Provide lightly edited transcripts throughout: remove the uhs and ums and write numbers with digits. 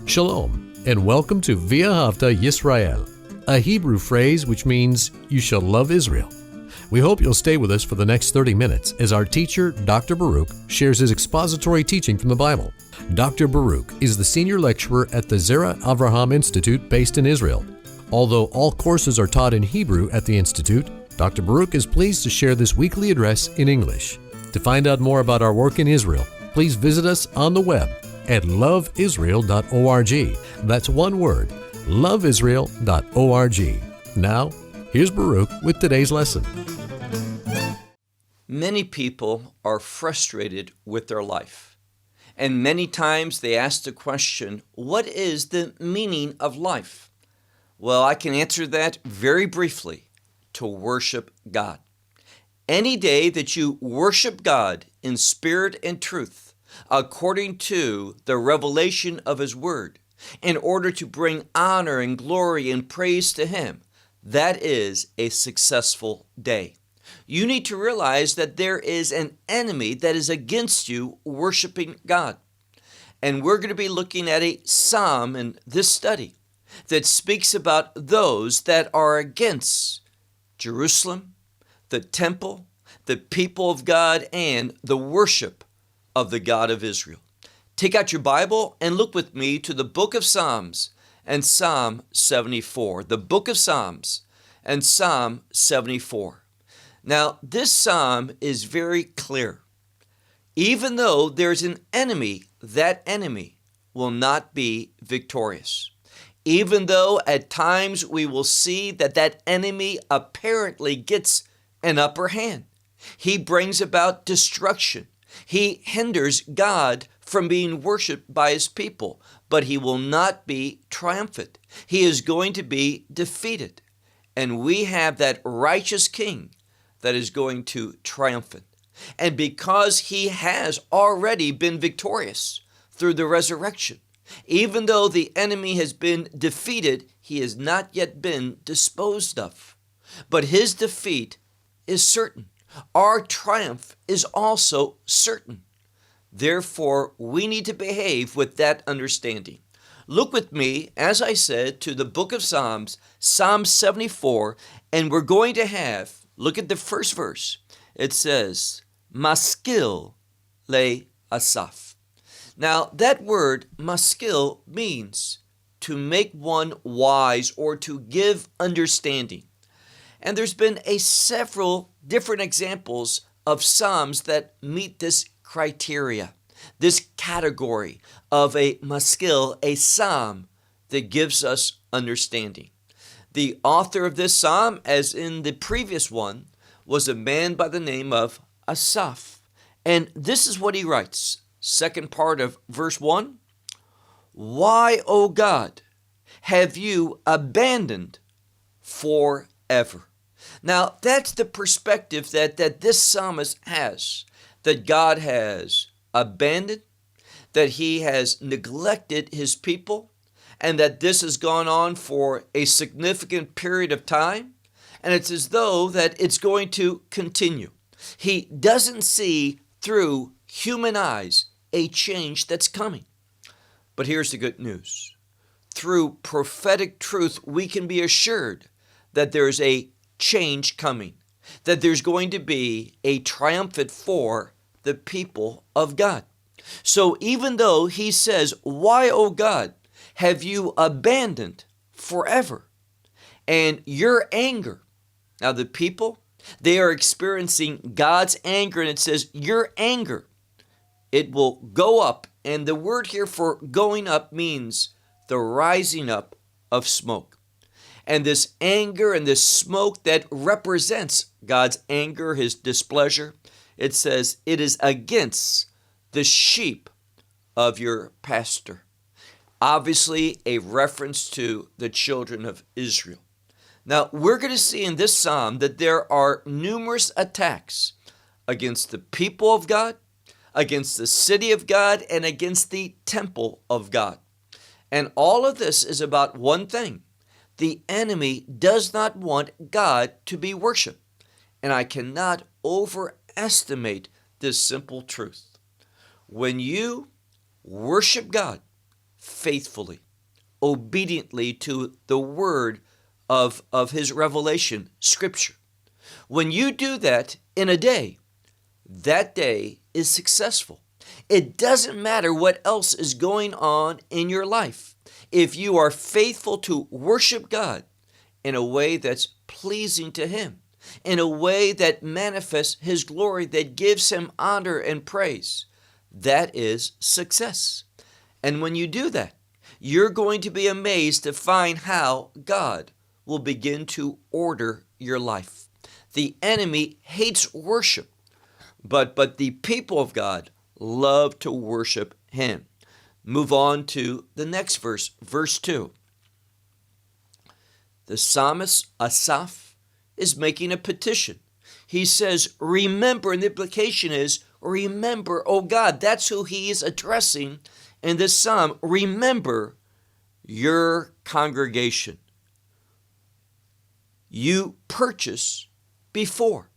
Shalom, and welcome to V'ahavta Yisrael, a Hebrew phrase which means, you shall love Israel. We hope you'll stay with us for the next 30 minutes as our teacher, Dr. Baruch, shares his expository teaching from the Bible. Dr. Baruch is the senior lecturer at the Zera Avraham Institute based in Israel. Although all courses are taught in Hebrew at the Institute, Dr. Baruch is pleased to share this weekly address in English. To find out more about our work in Israel, please visit us on the web at LoveIsrael.org. That's one word, LoveIsrael.org. Now, here's Baruch with today's lesson. Many people are frustrated with their life, and many times they ask the question, what is the meaning of life? Well, I can answer that very briefly: to worship God. Any day that you worship God in spirit and truth, according to the revelation of His Word, in order to bring honor and glory and praise to Him, that is a successful day. You need to realize that there is an enemy that is against you worshiping God. And we're going to be looking at a psalm in this study that speaks about those that are against Jerusalem, the temple, the people of God, and the worship of the God of Israel. Take out your Bible and look with me to the book of Psalms and Psalm 74. The book of Psalms and Psalm 74. Now, this psalm is very clear. Even though there's an enemy, that enemy will not be victorious. Even though at times we will see that that enemy apparently gets an upper hand. He brings about destruction. He hinders God from being worshiped by His people, but he will not be triumphant. He is going to be defeated. And we have that righteous king that is going to triumph. And because he has already been victorious through the resurrection, even though the enemy has been defeated, he has not yet been disposed of. But his defeat is certain. Our triumph is also certain. Therefore, we need to behave with that understanding. Look with me, as I said, to the book of Psalms, Psalm 74, and we're going to have, look at the first verse. It says, Maskil le Asaph. Now, that word, maskil, means to make one wise or to give understanding. And there's been several different examples of psalms that meet this criteria, this category of a maskil, a psalm that gives us understanding. The author of this psalm, as in the previous one, was a man by the name of Asaph. And this is what he writes, second part of verse 1. Why, O God, have you abandoned forever? Now, that's the perspective that this psalmist has, that God has abandoned, that He has neglected His people, and that this has gone on for a significant period of time, and it's as though that it's going to continue. He doesn't see through human eyes a change that's coming. But here's the good news. Through prophetic truth, we can be assured that there's a change coming, that there's going to be a triumphant for the people of God. So even though he says, why, O God, have you abandoned forever? And your anger. Now the people, they are experiencing God's anger, and it says, your anger, it will go up. And the word here for going up means the rising up of smoke. And this anger and this smoke that represents God's anger, His displeasure, it says it is against the sheep of your pasture. Obviously, a reference to the children of Israel. Now, we're going to see in this psalm that there are numerous attacks against the people of God, against the city of God, and against the temple of God. And all of this is about one thing. The enemy does not want God to be worshiped. And I cannot overestimate this simple truth. When you worship God faithfully, obediently to the word of his revelation, Scripture. When you do that in a day, that day is successful. It doesn't matter what else is going on in your life. If you are faithful to worship God in a way that's pleasing to Him, in a way that manifests His glory, that gives Him honor and praise, that is success. And when you do that, you're going to be amazed to find how God will begin to order your life. The enemy hates worship, but the people of God love to worship Him. Move on to the next verse, verse 2. The psalmist Asaph is making a petition. He says, remember, and the implication is, remember, oh God, that's who he is addressing in this psalm. Remember your congregation. You purchased before.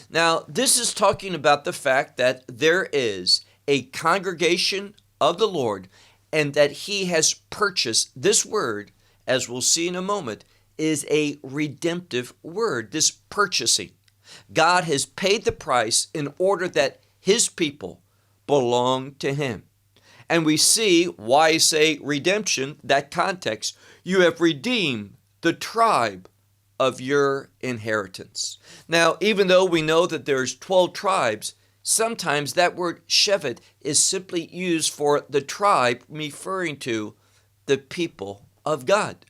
Now, this is talking about the fact that there is a congregation of the Lord and that He has purchased. This word, as we'll see in a moment, is a redemptive word, this purchasing. God has paid the price in order that His people belong to Him. And we see why I say redemption, that context. You have redeemed the tribe of your inheritance. Now, even though we know that there's 12 tribes, sometimes that word Shevet is simply used for the tribe, referring to the people of God.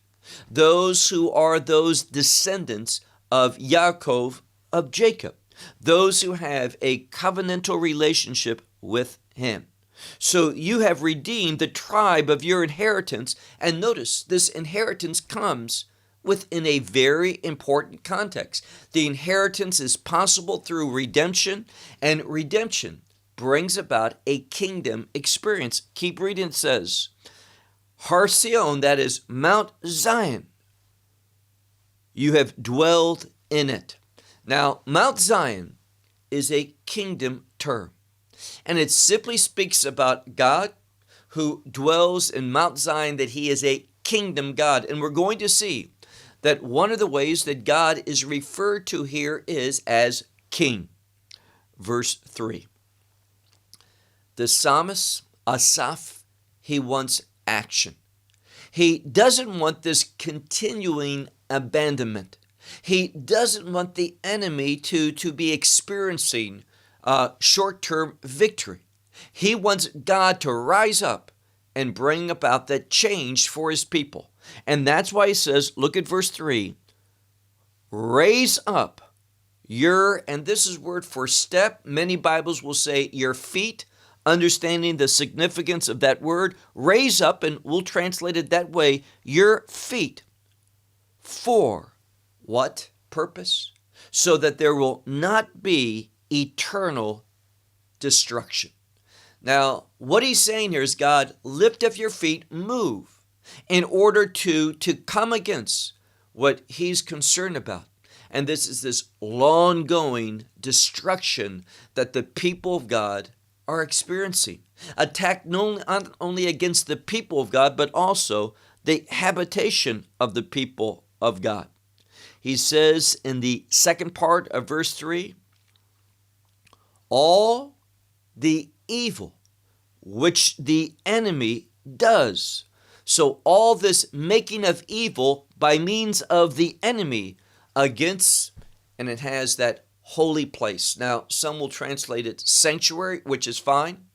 Those who are those descendants of Yaakov, of Jacob. Those who have a covenantal relationship with Him. So you have redeemed the tribe of your inheritance. And notice, this inheritance comes within a very important context. The inheritance is possible through redemption, and redemption brings about a kingdom experience. Keep reading, it says, Har Sion, that is Mount Zion, you have dwelled in it. Now, Mount Zion is a kingdom term, and it simply speaks about God who dwells in Mount Zion, that He is a kingdom God. And we're going to see that one of the ways that God is referred to here is as king. Verse 3. The psalmist Asaph, he wants action. He doesn't want this continuing abandonment. He doesn't want the enemy to be experiencing short-term victory. He wants God to rise up and bring about that change for His people. And that's why he says, look at verse 3, raise up your, and this is word for step. Many Bibles will say your feet, understanding the significance of that word. Raise up, and we'll translate it that way, your feet. For what purpose? So that there will not be eternal destruction. Now, what he's saying here is, God, lift up your feet, move, in order to come against what He's concerned about. And this is this long-going destruction that the people of God are experiencing. Attack not only against the people of God, but also the habitation of the people of God. He says in the second part of verse 3, all the evil which the enemy does. So all this making of evil by means of the enemy against, and it has that holy place. Now, some will translate it sanctuary, which is fine,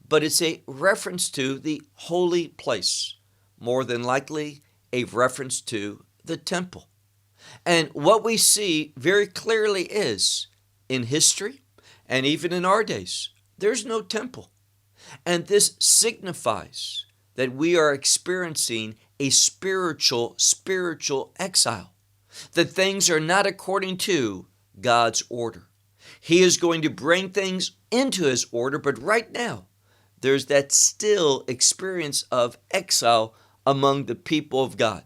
but it's a reference to the holy place. More than likely, a reference to the temple. And what we see very clearly is, in history, and even in our days, there's no temple. And this signifies that we are experiencing a spiritual exile. That things are not according to God's order. He is going to bring things into His order, but right now, there's that still experience of exile among the people of God.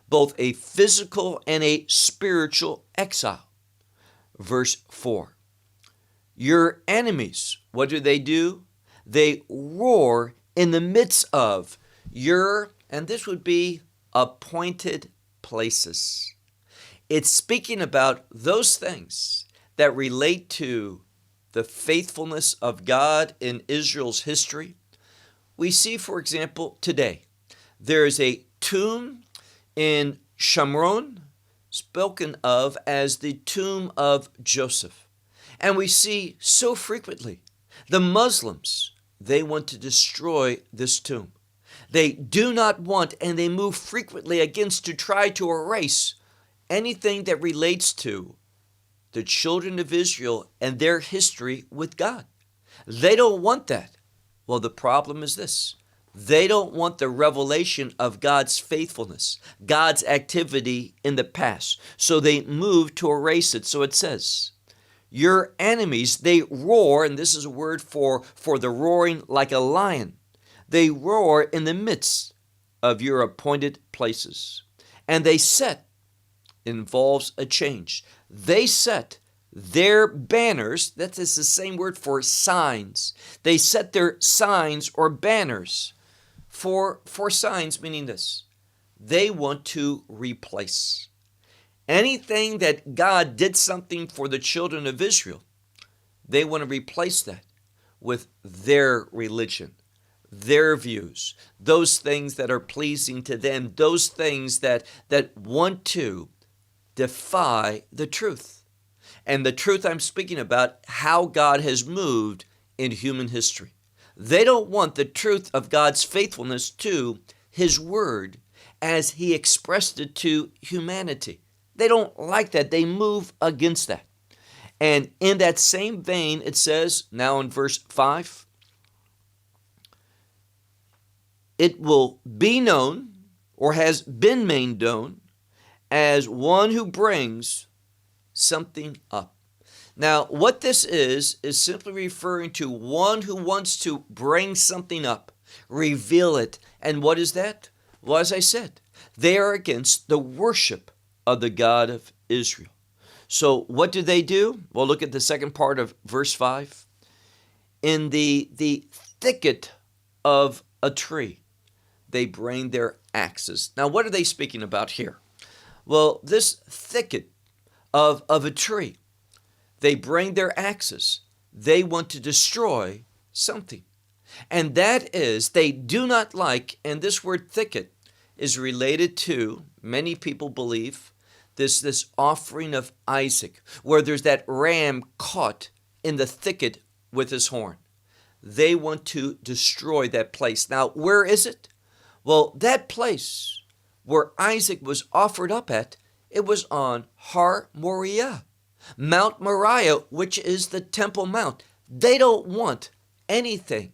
Both a physical and a spiritual exile. Verse 4. Your enemies, what do? They roar in the midst of and this would be appointed places. It's speaking about those things that relate to the faithfulness of God in Israel's history. We see, for example, today, there is a tomb in Shomron spoken of as the tomb of Joseph. And we see so frequently the Muslims, they want to destroy this tomb. They do not want, and they move frequently against to try to erase anything that relates to the children of Israel and their history with God. They don't want that. Well, the problem is this. They don't want the revelation of God's faithfulness, God's activity in the past. So they move to erase it. So it says, your enemies, they roar, and this is a word for the roaring like a lion. They roar in the midst of your appointed places. And they set, involves a change. They set their banners, that is the same word for signs. They set their signs or banners for signs, meaning this. They want to replace. Anything that God did something for the children of Israel, they want to replace that with their religion, their views, those things that are pleasing to them, those things that want to defy the truth. And the truth I'm speaking about, how God has moved in human history. They don't want the truth of God's faithfulness to His Word as He expressed it to humanity. They don't like that. They move against that. And in that same vein, it says, now in verse 5, it will be known, or has been made known, as one who brings something up. Now, what this is simply referring to one who wants to bring something up, reveal it. And what is that? Well, as I said, they are against the worship of the God of Israel. So what do they do? Well, look at the second part of verse 5. In the thicket of a tree, they bring their axes. Now, what are they speaking about here? Well, this thicket of a tree, they bring their axes. They want to destroy something. And that is, they do not like, and this word thicket is related to, many people believe, this offering of Isaac, where there's that ram caught in the thicket with his horn. They want to destroy that place. Now, where is it? Well, that place where Isaac was offered up at, it was on Har Moriah, Mount Moriah, which is the Temple Mount. They don't want anything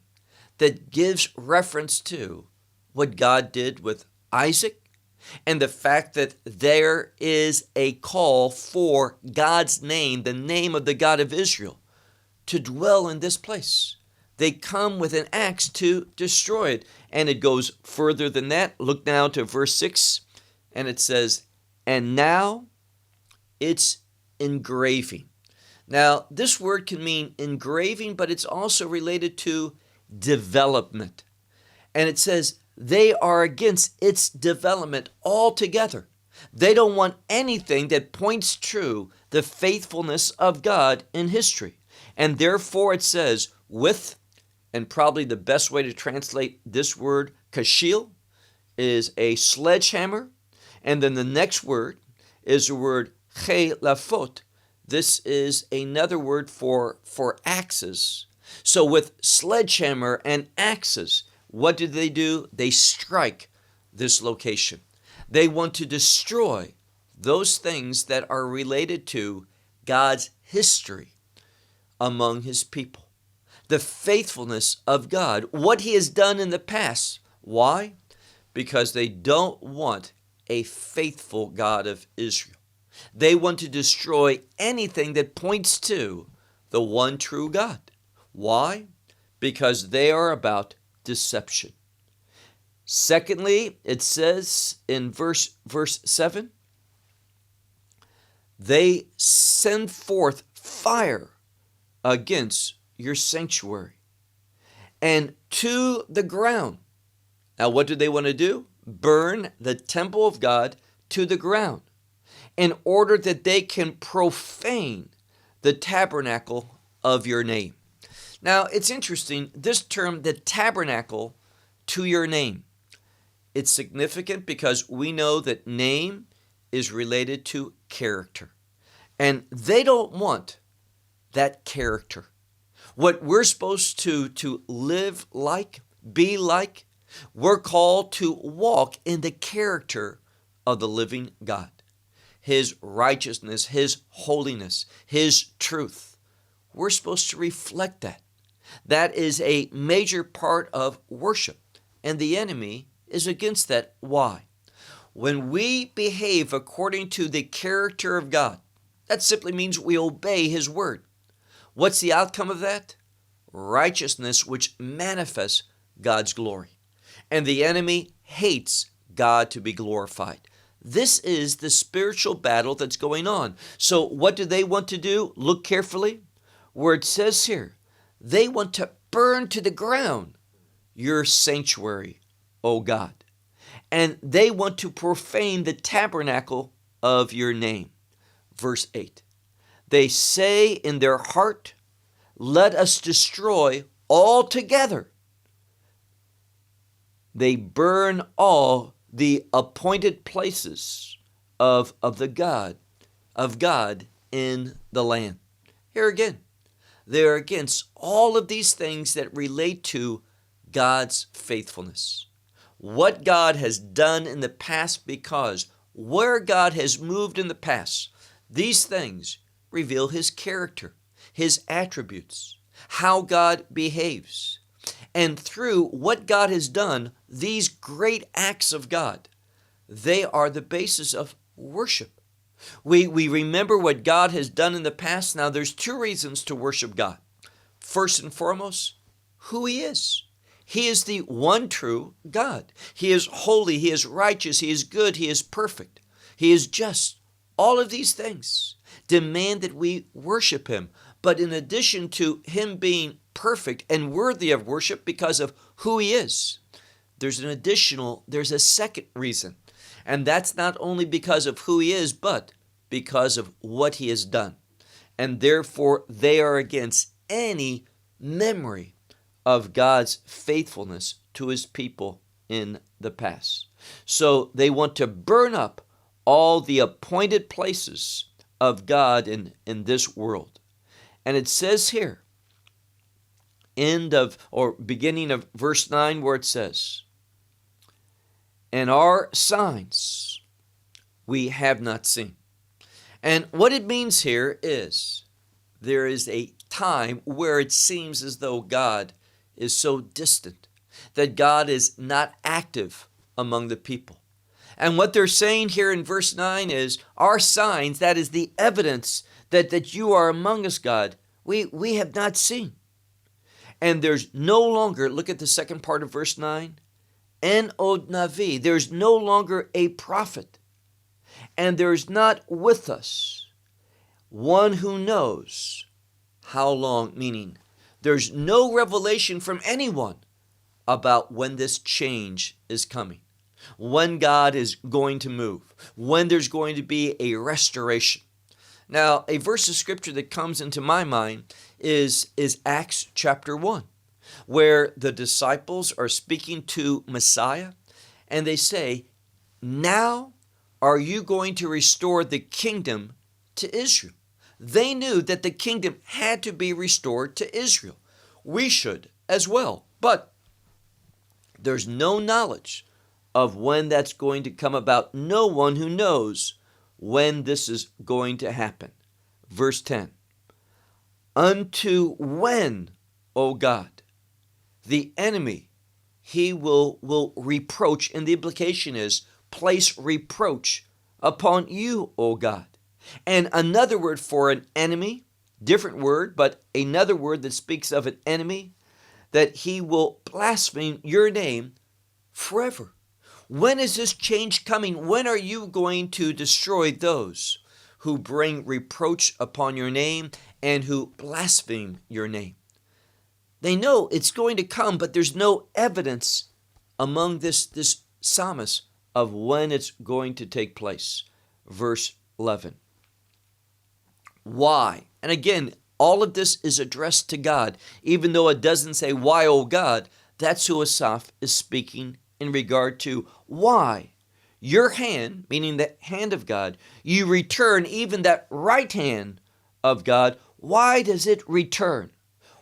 that gives reference to what God did with Isaac, and the fact that there is a call for God's name, the name of the God of Israel, to dwell in this place. They come with an axe to destroy it. And it goes further than that. Look now to verse 6, and it says, and now it's engraving. Now, this word can mean engraving, but it's also related to development. And it says, they are against its development altogether. They don't want anything that points to the faithfulness of God in history. And therefore it says, with, and probably the best way to translate this word, kashil, is a sledgehammer. And then the next word is the word chelafot. This is another word for axes. So with sledgehammer and axes, what do? They strike this location. They want to destroy those things that are related to God's history among His people. The faithfulness of God, what He has done in the past. Why? Because they don't want a faithful God of Israel. They want to destroy anything that points to the one true God. Why? Because they are about deception. Secondly, it says in verse 7, they send forth fire against your sanctuary, and to the ground Now, what do they want to do? Burn the temple of God to the ground in order that they can profane the tabernacle of your name. Now, it's interesting, this term, the tabernacle to your name. It's significant because we know that name is related to character. And they don't want that character. What we're supposed to live like, be like, we're called to walk in the character of the living God. His righteousness, His holiness, His truth. We're supposed to reflect that. That is a major part of worship. And the enemy is against that. Why? When we behave according to the character of God, that simply means we obey His word. What's the outcome of that? Righteousness, which manifests God's glory. And the enemy hates God to be glorified. This is the spiritual battle that's going on. So what do they want to do? Look carefully where it says here, they want to burn to the ground your sanctuary, O God. And they want to profane the tabernacle of your name. Verse 8, they say in their heart, let us destroy altogether. They burn all the appointed places of God in the land. Here again, they're against all of these things that relate to God's faithfulness. What God has done in the past, because where God has moved in the past, these things reveal His character, His attributes, how God behaves. And through what God has done, these great acts of God, they are the basis of worship. We remember what God has done in the past. Now, there's two reasons to worship God. First and foremost, who He is. He is the one true God. He is holy, He is righteous, He is good, He is perfect, He is just. All of these things demand that we worship Him. But in addition to Him being perfect and worthy of worship because of who He is, there's a second reason. And that's not only because of who He is, but because of what He has done. And therefore, they are against any memory of God's faithfulness to His people in the past. So they want to burn up all the appointed places of God in this world. And it says here, beginning of verse 9, where it says, and our signs we have not seen. And what it means here is there is a time where it seems as though God is so distant, that God is not active among the people. And what they're saying here in verse 9 is, our signs, that is the evidence that you are among us, God, we have not seen. And there's no longer, look at the second part of verse 9, En od navi, there's no longer a prophet, and there's not with us one who knows how long, meaning there's no revelation from anyone about when this change is coming, when God is going to move, when there's going to be a restoration. Now, a verse of scripture that comes into my mind is Acts chapter 1, where the disciples are speaking to Messiah, and they say, now are you going to restore the kingdom to Israel? They knew that the kingdom had to be restored to Israel. We should as well, but there's no knowledge of when that's going to come about. No one who knows when this is going to happen. Verse 10, unto when, O God, the enemy, he will reproach, and the implication is place reproach upon you, O God. And another word for an enemy, different word, but another word that speaks of an enemy, that he will blaspheme your name forever. When is this change coming? When are you going to destroy those who bring reproach upon your name and who blaspheme your name? They know it's going to come, but there's no evidence among this psalmist of when it's going to take place. Verse 11. Why? And again, all of this is addressed to God. Even though it doesn't say, why, O God, that's who Asaph is speaking in regard to. Why? Your hand, meaning the hand of God, you return even that right hand of God. Why does it return?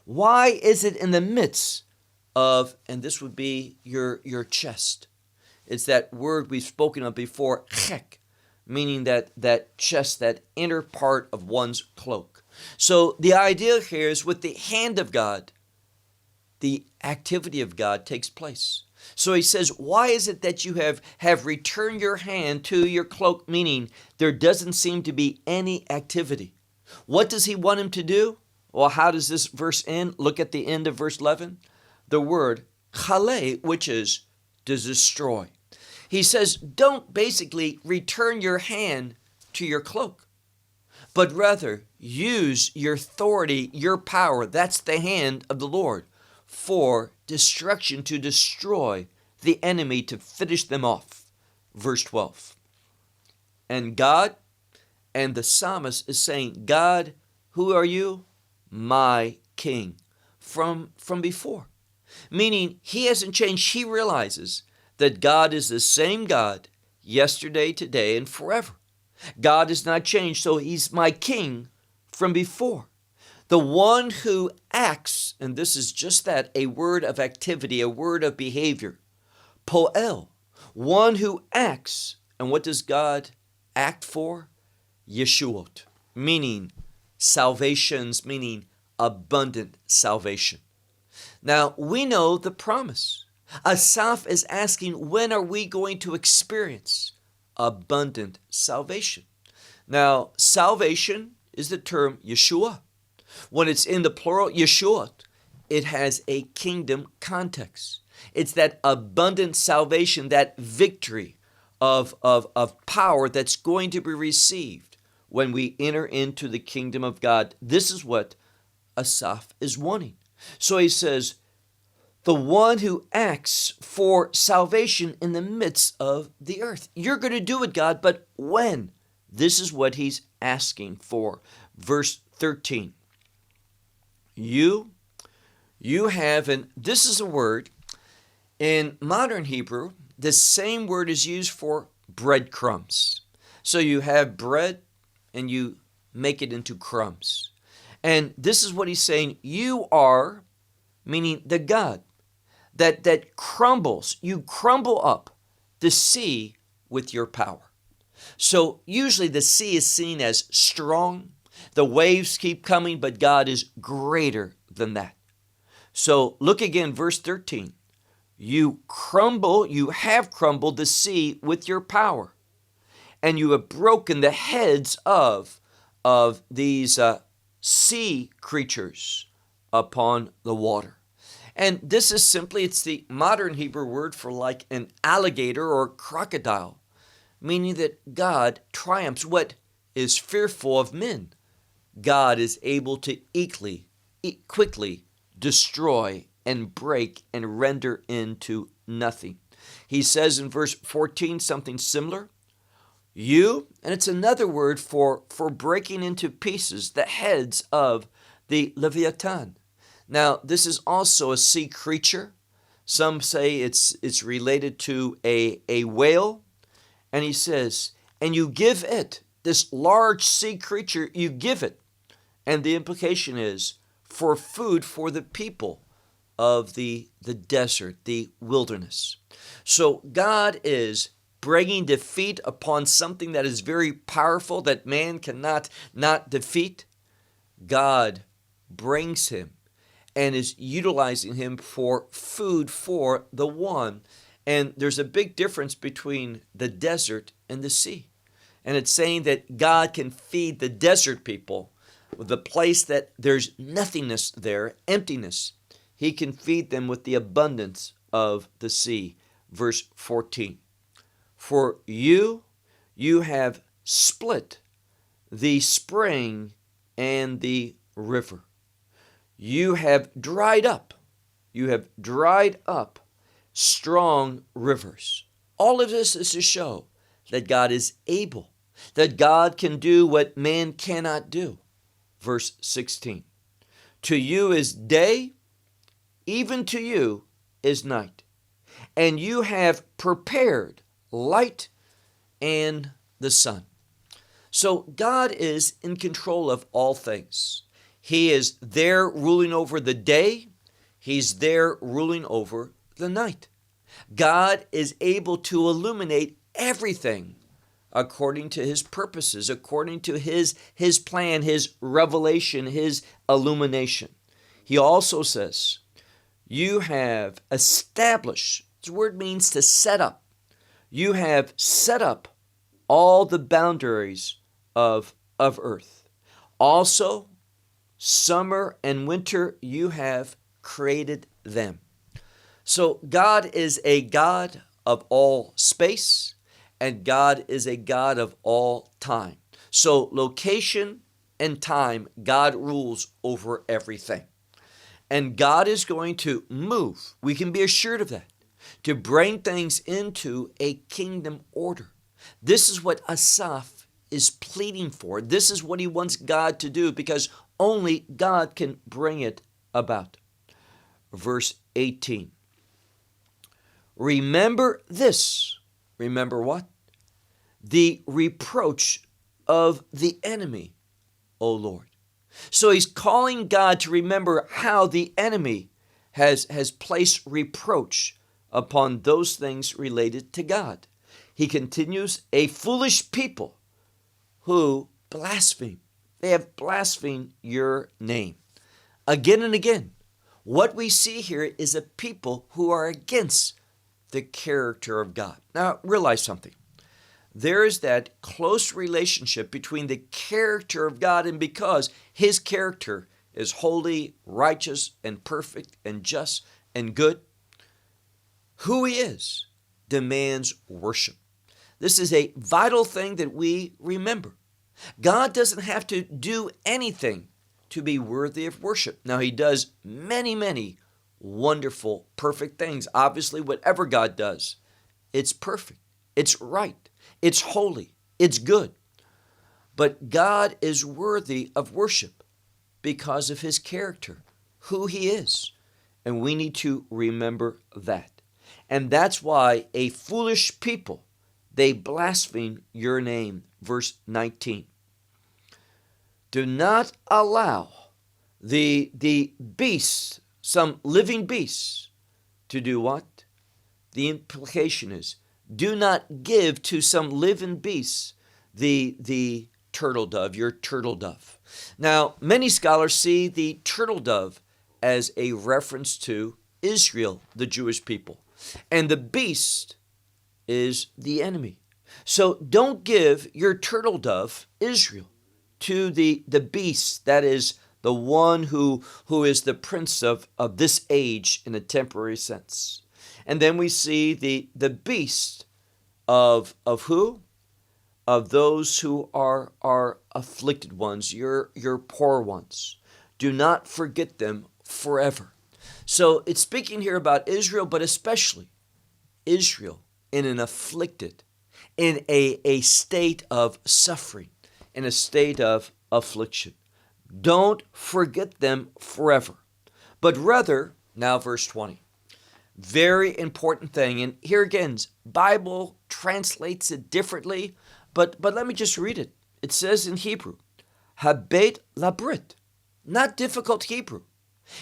Why is it in the midst of, and this would be your chest. It's that word we've spoken of before, chek, meaning that chest, that inner part of one's cloak. So the idea here is with the hand of God, the activity of God takes place. So he says, why is it that you have returned your hand to your cloak, meaning there doesn't seem to be any activity? What does he want him to do? Well, how does this verse end? Look at the end of verse 11. The word chale, which is to destroy. He says, don't basically return your hand to your cloak, but rather use your authority, your power, that's the hand of the Lord, for destruction, to destroy the enemy, to finish them off. Verse 12. And God, and the psalmist is saying, God, who are you? My King. From before. Meaning he hasn't changed. He realizes that God is the same God yesterday, today, and forever. God has not changed, so he's my King from before. The one who acts, and this is just that, a word of activity, a word of behavior. Poel, one who acts. And what does God act for? Yeshuot, meaning salvations, meaning abundant salvation. Now, we know the promise. Asaph is asking, when are we going to experience abundant salvation? Now, salvation is the term Yeshua. When it's in the plural, Yeshua, it has a kingdom context. It's that abundant salvation, that victory of power that's going to be received when we enter into the kingdom of God. This is what Asaph is wanting. So he says, the one who acts for salvation in the midst of the earth. You're going to do it, God, but when? This is what he's asking for. Verse 13. You have, and this is a word, in modern Hebrew, the same word is used for breadcrumbs. So you have bread and you make it into crumbs. And this is what he's saying. You are, meaning the God, that crumbles, you crumble up the sea with your power. So usually the sea is seen as strong. The waves keep coming, but God is greater than that. So look again, verse 13. You have crumbled the sea with your power, and you have broken the heads of these sea creatures upon the water. And this is simply, it's the modern Hebrew word for like an alligator or crocodile, meaning that God triumphs. What is fearful of men, God is able to quickly destroy and break and render into nothing. He says in verse 14 something similar. You, and it's another word for breaking into pieces the heads of the Leviathan. Now, this is also a sea creature. Some say it's related to a whale. And he says, and you give it, this large sea creature, you give it. And the implication is for food for the people of the desert, the wilderness. So God is bringing defeat upon something that is very powerful, that man cannot not defeat. God brings him and is utilizing him for food for the one. And there's a big difference between the desert and the sea. And it's saying that God can feed the desert people, the place that there's nothingness there, emptiness. He can feed them with the abundance of the sea. Verse 14. For you have split the spring and the river. You have dried up strong rivers. All of this is to show that God is able, that God can do what man cannot do. Verse 16, to you is day, even to you is night, and you have prepared light and the sun. So God is in control of all things. He is there ruling over the day. He's there ruling over the night. God is able to illuminate everything according to his purposes, according to his plan, his revelation, his illumination. He also says, you have established, this word means to set up. You have set up all the boundaries of earth. Also, summer and winter, you have created them. So God is a God of all space, and God is a God of all time. So location and time, God rules over everything. And God is going to move, we can be assured of that, to bring things into a kingdom order. This is what Asaph is pleading for. This is what he wants God to do, because only God can bring it about. Verse 18. Remember this. Remember what? The reproach of the enemy, O Lord. So he's calling God to remember how the enemy has placed reproach upon those things related to God. He continues, a foolish people who blaspheme. They have blasphemed your name. Again and again, what we see here is a people who are against the character of God. Now, realize something. There is that close relationship between the character of God, and because his character is holy, righteous, and perfect, and just, and good, who he is demands worship. This is a vital thing that we remember. God doesn't have to do anything to be worthy of worship. Now, he does many, many wonderful, perfect things. Obviously, whatever God does, it's perfect, it's right, it's holy, it's good. But God is worthy of worship because of his character, who he is. And we need to remember that. And that's why a foolish people, they blaspheme your name. Verse 19. Do not allow the beasts, some living beasts, to do what? The implication is, do not give to some living beasts the turtle dove, your turtle dove. Now, many scholars see the turtle dove as a reference to Israel, the Jewish people. And the beast is the enemy. So don't give your turtle dove, Israel, to the beast, that is the one who is the prince of this age in a temporary sense. And then we see the beast of who? Of those who are afflicted ones, your poor ones. Do not forget them forever. So it's speaking here about Israel, but especially Israel in an afflicted, in a state of suffering, in a state of affliction. Don't forget them forever, but rather, now verse 20, very important thing, and here again, Bible translates it differently, but let me just read it. It says in Hebrew, habet labrit, not difficult Hebrew.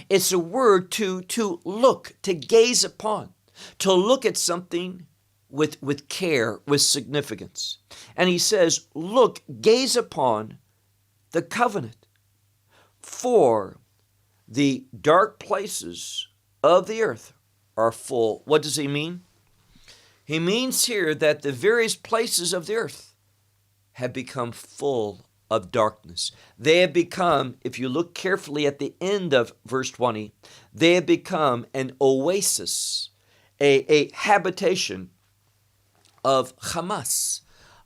It's a word to look, to gaze upon, to look at something with care, with significance. And he says, look, gaze upon the covenant, for the dark places of the earth are full. What does he mean? He means here that the various places of the earth have become full of darkness. They have become, if you look carefully at the end of verse 20, they have become an oasis, a habitation of Hamas,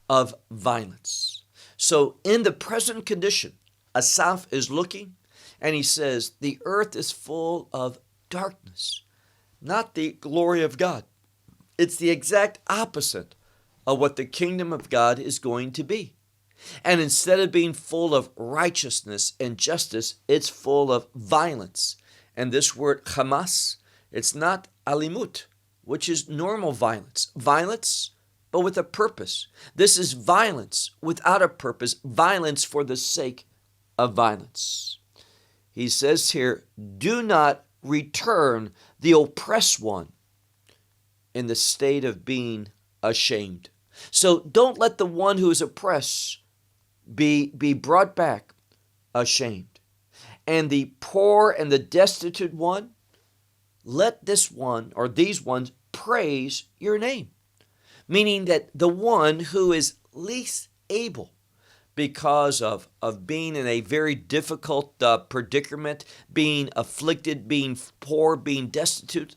of violence. So in the present condition, Asaph is looking and he says, the earth is full of darkness. not the glory of God. It's the exact opposite of what the kingdom of God is going to be. And instead of being full of righteousness and justice, it's full of violence. And this word Hamas, it's not alimut, which is normal violence. Violence, but with a purpose. This is violence without a purpose, violence for the sake of violence. He says here, do not return the oppressed one in the state of being ashamed. So don't let the one who is oppressed be brought back ashamed. And the poor and the destitute one, let this one or these ones praise your name. Meaning that the one who is least able because of being in a very difficult predicament, being afflicted, being poor, being destitute,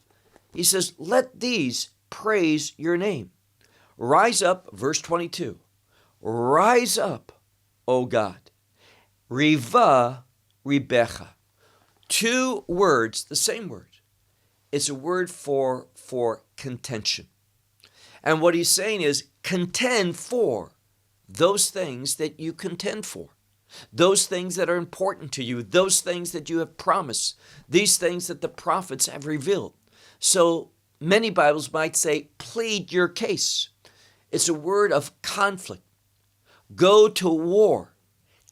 he says, let these praise your name. Rise up, verse 22. Rise up, O God. Riva Ribecha. Two words, the same word. It's a word for contention. And what he's saying is contend for those things that you contend for, those things that are important to you, those things that you have promised, these things that the prophets have revealed. So many Bibles might say, plead your case. It's a word of conflict. Go to war.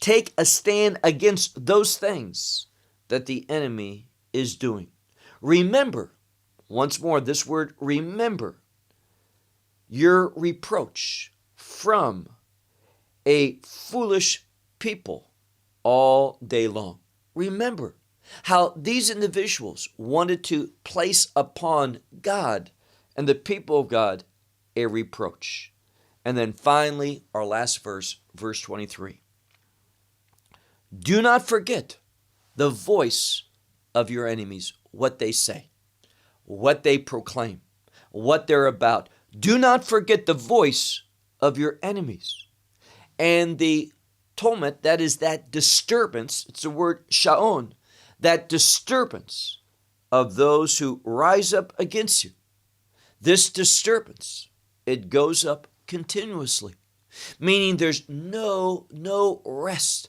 Take a stand against those things that the enemy is doing. Remember, once more, this word remember, your reproach from a foolish people all day long. Remember how these individuals wanted to place upon God and the people of God a reproach. And then finally, our last verse, verse 23. Do not forget the voice of your enemies, what they say, what they proclaim, what they're about. Do not forget the voice of your enemies. And the tumult, that is that disturbance, it's the word sha'on, that disturbance of those who rise up against you. This disturbance, it goes up continuously, meaning there's no rest,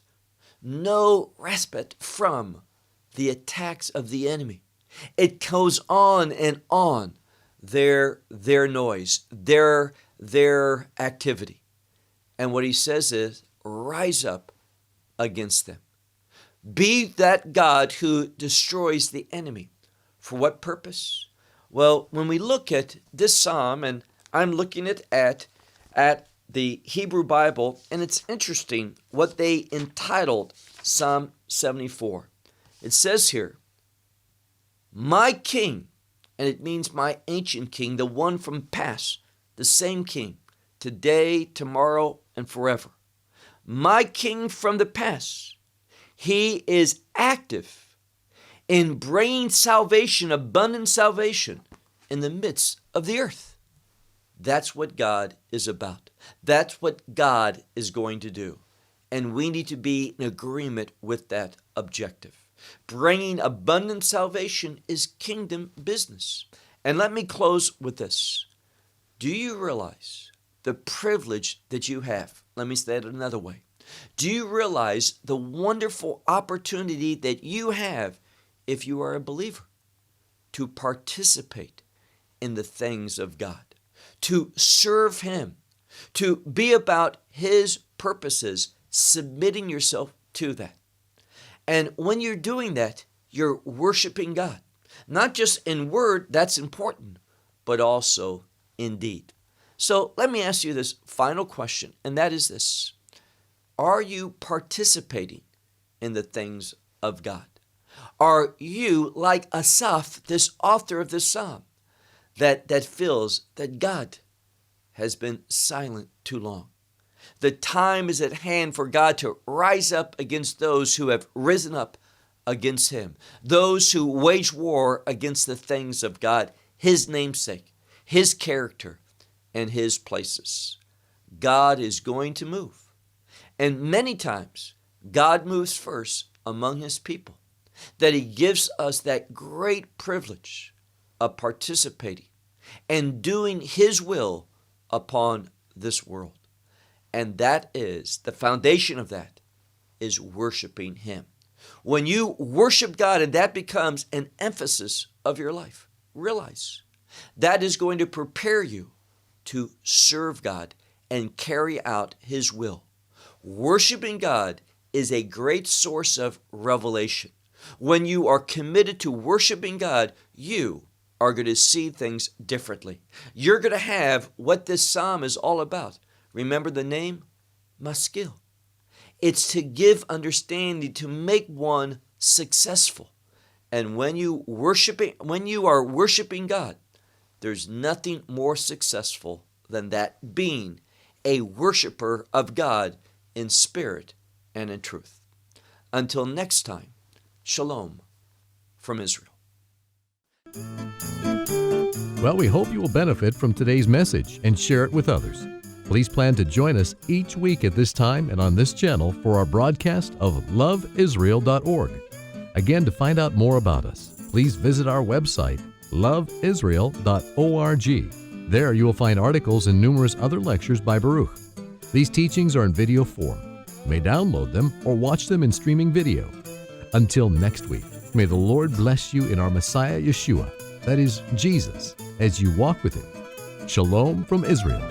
no respite from the attacks of the enemy. It goes on and on, their noise, their activity. And what he says is, rise up against them. Be that God who destroys the enemy. For what purpose? Well, when we look at this psalm, and I'm looking at the Hebrew Bible, and it's interesting what they entitled Psalm 74. It says here, my king, and it means my ancient king, the one from past, the same king, today, tomorrow, and forever. My king from the past, he is active in bringing salvation, abundant salvation, in the midst of the earth. That's what God is about. That's what God is going to do. And we need to be in agreement with that objective. Bringing abundant salvation is kingdom business. And let me close with this. Do you realize the privilege that you have? Let me say it another way. Do you realize the wonderful opportunity that you have if you are a believer to participate in the things of God, to serve Him, to be about His purposes, submitting yourself to that? And when you're doing that, you're worshiping God. Not just in word, that's important, but also in deed. So let me ask you this final question, and that is this. Are you participating in the things of God? Are you like Asaph, this author of this psalm, that feels that God has been silent too long? The time is at hand for God to rise up against those who have risen up against Him, those who wage war against the things of God, His namesake, His character, and His places. God is going to move. And many times, God moves first among His people, that He gives us that great privilege of participating and doing His will upon this world. And that is, the foundation of that is worshiping Him. When you worship God and that becomes an emphasis of your life, realize that is going to prepare you to serve God and carry out His will. Worshiping God is a great source of revelation. When you are committed to worshiping God, you are going to see things differently. You're going to have what this psalm is all about. Remember the name? Maskil. It's to give understanding, to make one successful. And when you are worshiping God, there's nothing more successful than that, being a worshiper of God in spirit and in truth. Until next time, shalom from Israel. Well, we hope you will benefit from today's message and share it with others. Please plan to join us each week at this time and on this channel for our broadcast of LoveIsrael.org. Again, to find out more about us, please visit our website, LoveIsrael.org. There you will find articles and numerous other lectures by Baruch. These teachings are in video form. You may download them or watch them in streaming video. Until next week, may the Lord bless you in our Messiah Yeshua, that is Jesus, as you walk with Him. Shalom from Israel.